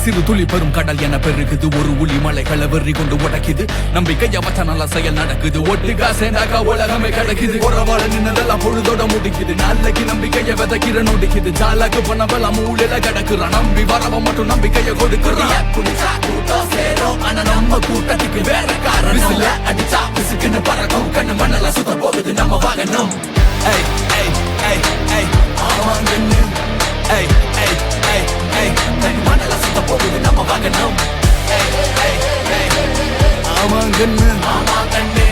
சிறு துளி பெரும் கடல் என பெருகுது ஒரு உளி மலைகளை வெறி கொண்டு உடைக்குது நம்பிக்கைய வச்ச நல்ல செயல் நடக்குது ஒட்டுக்கா சேர்ந்தாக்கா உலகமே கிடைக்குது உறவாட நின்னதெல்லாம் பொழுதோட முடிக்குது நாளைக்கு நம்பிக்கைய விதைக்கிற நொடிக்குது ஜாலாக்கு பண்ணவெல்லாம் மூலையில கிடக்குறான் நம்பி வரவ மட்டும் நம்பிக்கைய கொடுக்குறான் கூட்டம் சேரும் ஆனா நம்ம கூட்டத்துக்கு வேற காரணம் அடிச்சா பிசுக்குன்னு பறக்கும் கண்ணு மண்ணெல்லாம் சுத்த போகுது நம்ம வாகனம் ஏய் ஏய் ஏய் ஏய் ஆமாங்கன்னு ஏய் ஏய் ஏய் ஏய் கண்ணு மண்ணெல்லாம் சுத்த போகுது நம்ம வாகனம் ஏய் ஏய் ஏய் ஆமாங்கன்னு ஆமாங்கன்னு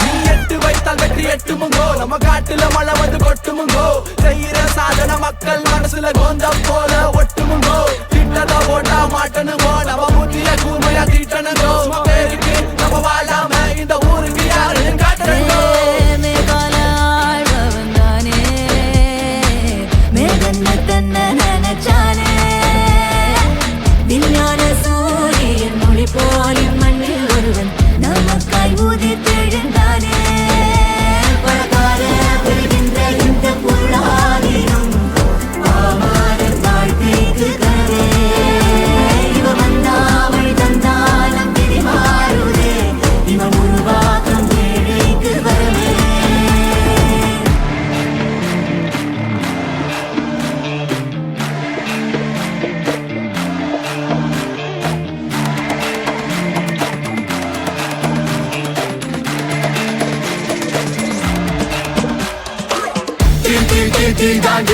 நீ எட்டு வைத்தால் வெற்றி எட்டுமுங்கோ நம்ம காட்டுல மழை வந்து கொட்டுமுங்கோ செய்யற சாதனை மக்கள் மனசுல கோந்தம் போல ஒட்டுமுங்கோ திட்டத ஓட்டா மாட்டனுங்கோ நம்ம புத்திய கூமையா தீட்டனுங்கோ பேருக்கு நம்ம வாழாம இந்த ஊருக்கு யாருன்னு காட்டணுங்கோ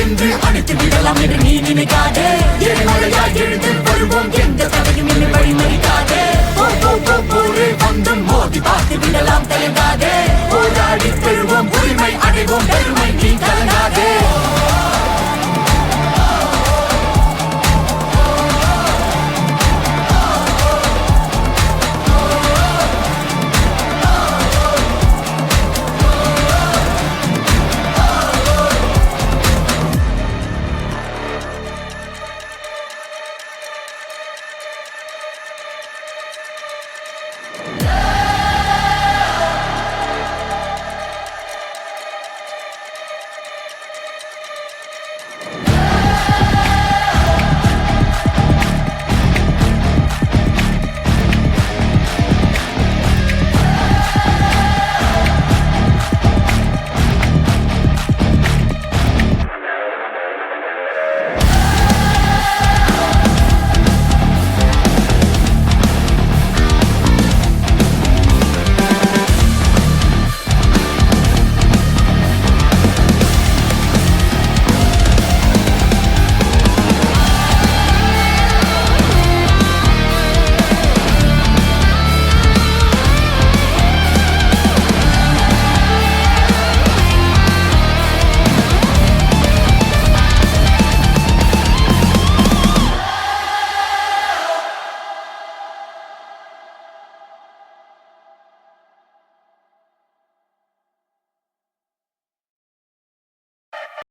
என்று அனைத்து விடலாம் என்று நீ நினைக்காதே ஏழையா எழுந்து வருவோம் எந்த தடையும் என்னை வழிமறிக்காதே போரே வந்து மோதி பார்த்து விடலாம் தலைவா